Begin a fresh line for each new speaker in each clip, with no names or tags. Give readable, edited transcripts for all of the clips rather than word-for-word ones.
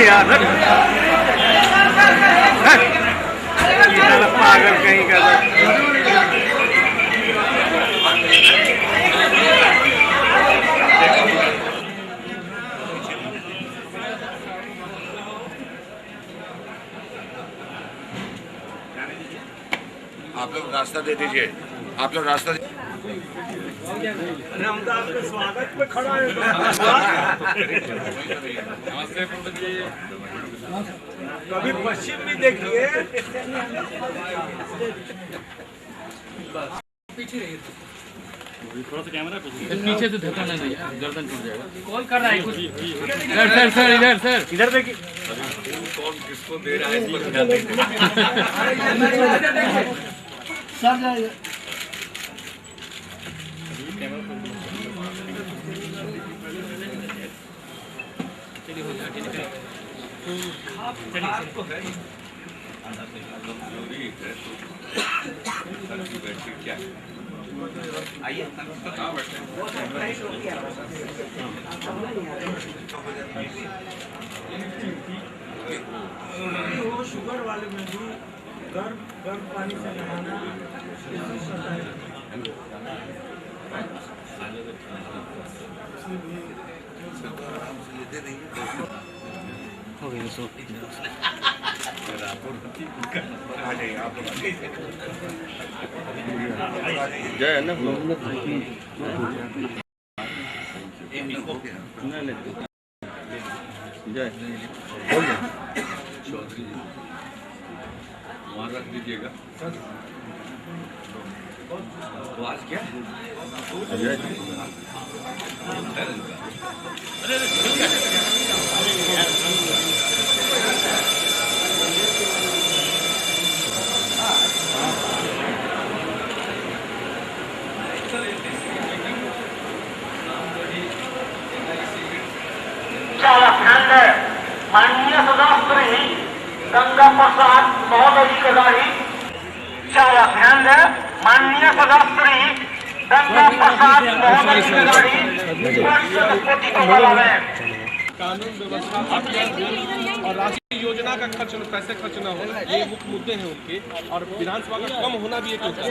यार पागल कहीं का।
आप लोग रास्ता दे दीजिए, आप लोग रास्ता
हम तो आपके स्वागत पे खड़ा है। कभी पश्चिम भी देखिए।
थोड़ा सा कैमरा पीछे से धक्का ना नहीं, गर्दन टूट जाएगा। कॉल कर रहा है कुछ। सर सर इधर सर इधर देखिए।
कौन किसको दे रहा है इस पर ध्यान दीजिए।
सर जाइए।
क्या आइए
वो शुगर वाले में भी गर्म गर्म पानी से नहाना
हो गया सो
जय ना जय चौधरी जी वहाँ रख दीजिएगा। तो आज क्या
माननीय सदाश्री गंगा प्रसाद महोदय जी के गाड़ी चालक ध्यान है। माननीय सदाश्री गंगा प्रसाद महोदय जी की गाड़ी
कानून व्यवस्था और राष्ट्रीय योजना का खर्च पैसे खर्च न होना, ये मुख्य मुद्दे हैं उनके। और विधानसभा का कम होना भी एक मुद्दा है।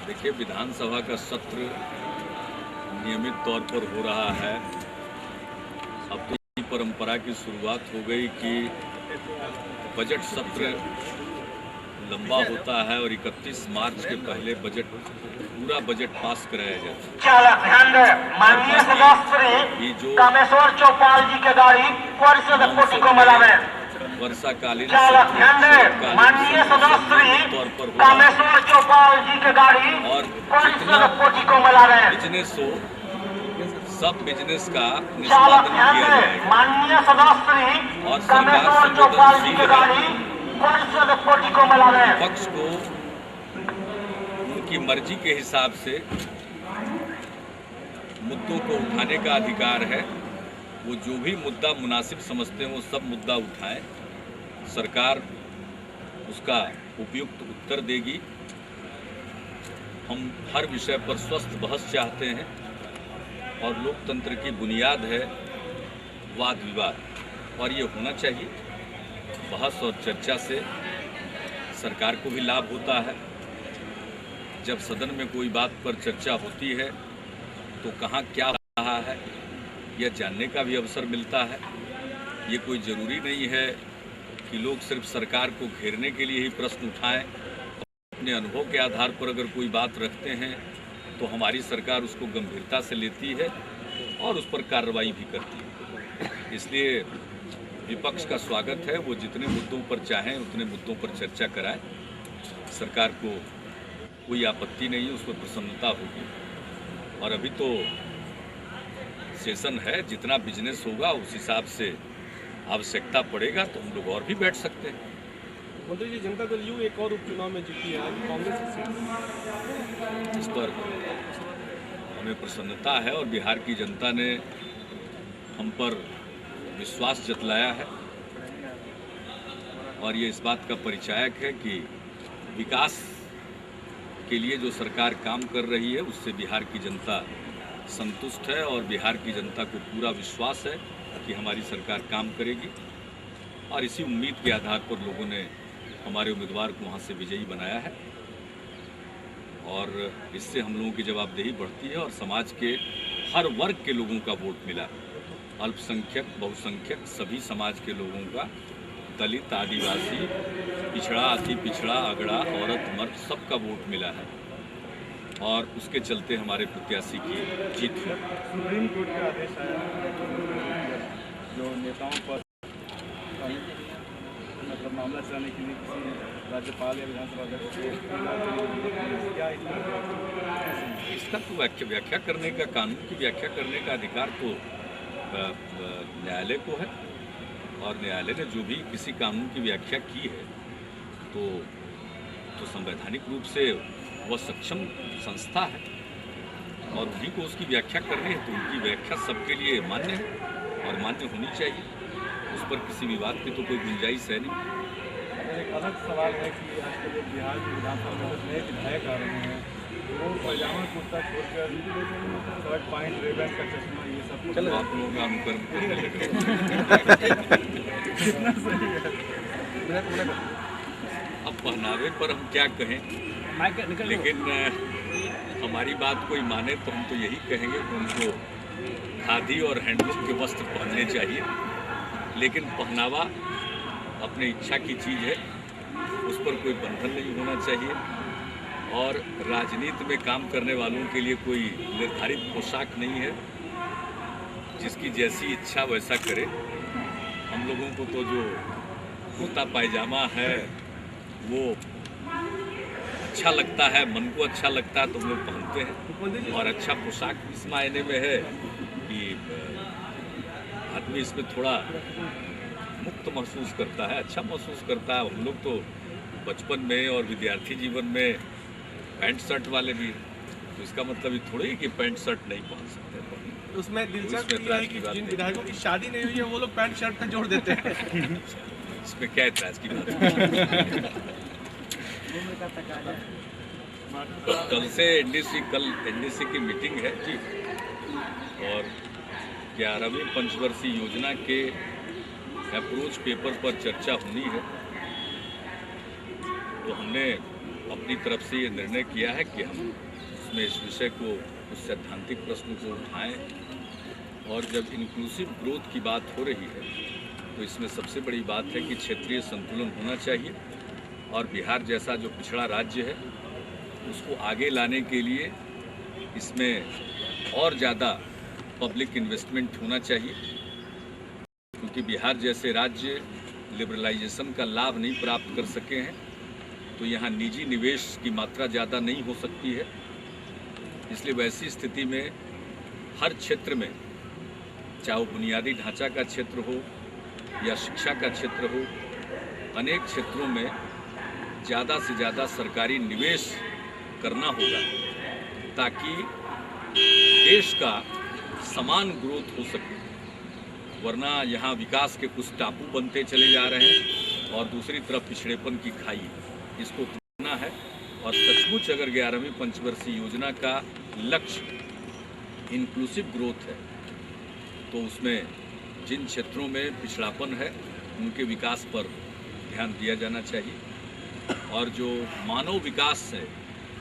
देखिए, विधानसभा का सत्र नियमित तौर पर हो रहा है। अब तो ये परंपरा की शुरुआत हो गई कि बजट सत्र लंबा होता है और 31 मार्च के पहले पूरा बजट पास कराया जाता है।
ध्यान दे। माननीय सदाश्री कामेश्वर चौपाल जी के गाड़ी परिषद कोटि को मिला में
वर्षाकालीन
ध्यान दे। माननीय सदाश्री
तौर पर
कामेश्वर चौपाल जी के गाड़ी
और
परिषद कोटि को मिला में
बिजनेस हो, सब बिजनेस का निष्पादन किया जाएगा।
माननीय सदाश्री
और सरकार
कामेश्वर चौपाल जी के गाड़ी परिषद कोटि को मिला में
पक्ष को उनकी मर्जी के हिसाब से मुद्दों को उठाने का अधिकार है। वो जो भी मुद्दा मुनासिब समझते हैं वो सब मुद्दा उठाएं, सरकार उसका उपयुक्त उत्तर देगी। हम हर विषय पर स्वस्थ बहस चाहते हैं और लोकतंत्र की बुनियाद है वाद विवाद, और ये होना चाहिए। बहस और चर्चा से सरकार को भी लाभ होता है। जब सदन में कोई बात पर चर्चा होती है तो कहाँ क्या हो रहा है यह जानने का भी अवसर मिलता है। ये कोई ज़रूरी नहीं है कि लोग सिर्फ सरकार को घेरने के लिए ही प्रश्न उठाएं। अपने अनुभव के आधार पर अगर कोई बात रखते हैं तो हमारी सरकार उसको गंभीरता से लेती है और उस पर कार्रवाई भी करती है। इसलिए विपक्ष का स्वागत है, वो जितने मुद्दों पर चाहें उतने मुद्दों पर चर्चा कराएं। सरकार को कोई आपत्ति नहीं है, उस पर प्रसन्नता होगी। और अभी तो सेशन है, जितना बिजनेस होगा उस हिसाब से आवश्यकता पड़ेगा तो हम लोग और भी बैठ सकते हैं।
मंत्री जी, जनता दल यू एक और उपचुनाव में जीती है कांग्रेस की सीट,
इस पर हमें प्रसन्नता है और बिहार की जनता ने हम पर विश्वास जतलाया है। और ये इस बात का परिचायक है कि विकास के लिए जो सरकार काम कर रही है उससे बिहार की जनता संतुष्ट है और बिहार की जनता को पूरा विश्वास है कि हमारी सरकार काम करेगी और इसी उम्मीद के आधार पर लोगों ने हमारे उम्मीदवार को वहाँ से विजयी बनाया है और इससे हम लोगों की जवाबदेही बढ़ती है और समाज के हर वर्ग के लोगों का वोट मिला, अल्पसंख्यक, बहुसंख्यक, सभी समाज के लोगों का, दलित, आदिवासी, पिछड़ा, अति पिछड़ा, अगड़ा, औरत, मर्द, सबका वोट मिला है और उसके चलते हमारे प्रत्याशी की जीत हुई।
सुप्रीम कोर्ट का आदेश आया जो नेताओं पर मतलब मामला चलाने के लिए किसी राज्यपाल या विधानसभा अध्यक्ष क्या
इसका तो व्याख्या करने का, कानून की व्याख्या करने का अधिकार तो न्यायालय को है और न्यायालय ने जो भी किसी कानून की व्याख्या की है तो संवैधानिक रूप से वह सक्षम संस्था है और उन्हीं को उसकी व्याख्या करनी है, तो उनकी व्याख्या सबके लिए मान्य है और मान्य होनी चाहिए। उस पर किसी विवाद की तो कोई गुंजाइश है नहीं।
एक अलग सवाल है कि आजकल बिहार में विधानसभा में नए विधायक आ रहे हैं, वो पैजामा कुर्ता छोड़कर शर्ट पैंट रेबन का चश्मा ये सब
चलो आप लोगों का अनुकरण करने लगे।
कितना सही है।
अब पहनावे पर हम क्या कहें, लेकिन हमारी बात कोई माने तो हम तो यही कहेंगे कि उनको खादी और हैंडलूम के वस्त्र पहनने चाहिए, लेकिन पहनावा अपनी इच्छा की चीज़ है, उस पर कोई बंधन नहीं होना चाहिए और राजनीति में काम करने वालों के लिए कोई निर्धारित पोशाक नहीं है, जिसकी जैसी इच्छा वैसा करे। हम लोगों को तो जो कुर्ता पायजामा है वो अच्छा लगता है, मन को अच्छा लगता है तो हम लोग पहनते हैं और अच्छा पोशाक इस मायने में है कि आदमी इसमें थोड़ा मुक्त महसूस करता है, अच्छा महसूस करता है। हम लोग तो बचपन में और विद्यार्थी जीवन में पैंट शर्ट वाले भी, तो इसका मतलब ये थोड़ी है कि पैंट शर्ट नहीं पहन सकते।
उसमें दिलचस्प ये है कि जिन विधायकों की शादी नहीं हुई है वो लोग पैंट शर्ट पे जोड़ देते हैं।
इसमें क्या ऐतराज की बात है? कल से एनडीसी की मीटिंग है जी और 11वीं पंचवर्षीय योजना के अप्रोच पेपर पर चर्चा होनी है। तो हमने अपनी तरफ से ये निर्णय किया है कि हम उसमें इस विषय को, उस सैद्धांतिक प्रश्न को उठाएं और जब इंक्लूसिव ग्रोथ की बात हो रही है तो इसमें सबसे बड़ी बात है कि क्षेत्रीय संतुलन होना चाहिए और बिहार जैसा जो पिछड़ा राज्य है उसको आगे लाने के लिए इसमें और ज़्यादा पब्लिक इन्वेस्टमेंट होना चाहिए, क्योंकि बिहार जैसे राज्य लिबरलाइजेशन का लाभ नहीं प्राप्त कर सके हैं तो यहाँ निजी निवेश की मात्रा ज़्यादा नहीं हो सकती है। इसलिए वैसी स्थिति में हर क्षेत्र में, चाहे वो बुनियादी ढांचा का क्षेत्र हो या शिक्षा का क्षेत्र हो, अनेक क्षेत्रों में ज़्यादा से ज़्यादा सरकारी निवेश करना होगा ताकि देश का समान ग्रोथ हो सके। वरना यहाँ विकास के कुछ टापू बनते चले जा रहे हैं और दूसरी तरफ पिछड़ेपन की खाई, इसको तोड़ना है। और सचमुच अगर 11वीं पंचवर्षीय योजना का लक्ष्य इंक्लूसिव ग्रोथ है तो उसमें जिन क्षेत्रों में पिछड़ापन है उनके विकास पर ध्यान दिया जाना चाहिए और जो मानव विकास है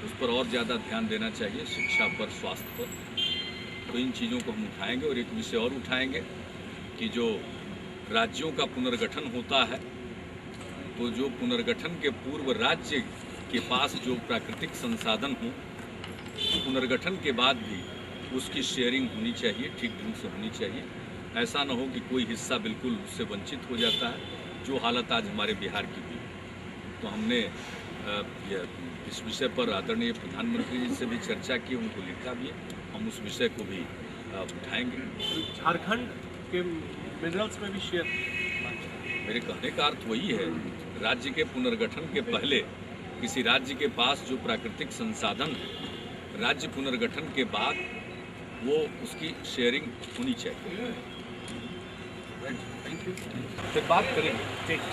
उस पर और ज़्यादा ध्यान देना चाहिए, शिक्षा पर, स्वास्थ्य पर। तो इन चीज़ों को हम उठाएंगे और एक विषय और उठाएंगे कि जो राज्यों का पुनर्गठन होता है तो जो पुनर्गठन के पूर्व राज्य के पास जो प्राकृतिक संसाधन हो, पुनर्गठन के बाद भी उसकी शेयरिंग होनी चाहिए, ठीक ढंग से होनी चाहिए। ऐसा न हो कि कोई हिस्सा बिल्कुल उससे वंचित हो जाता है, जो हालत आज हमारे बिहार की हुई। तो हमने इस विषय पर आदरणीय प्रधानमंत्री जी से भी चर्चा की, उनको लिखा भी है, हम उस विषय को भी उठाएंगे।
झारखंड के मिनरल्स में भी शेयर,
मेरे कहने का अर्थ वही है, राज्य के पुनर्गठन के पहले किसी राज्य के पास जो प्राकृतिक संसाधन है, राज्य पुनर्गठन के बाद वो उसकी शेयरिंग होनी चाहिए। फिर बात करेंगे। ठीक।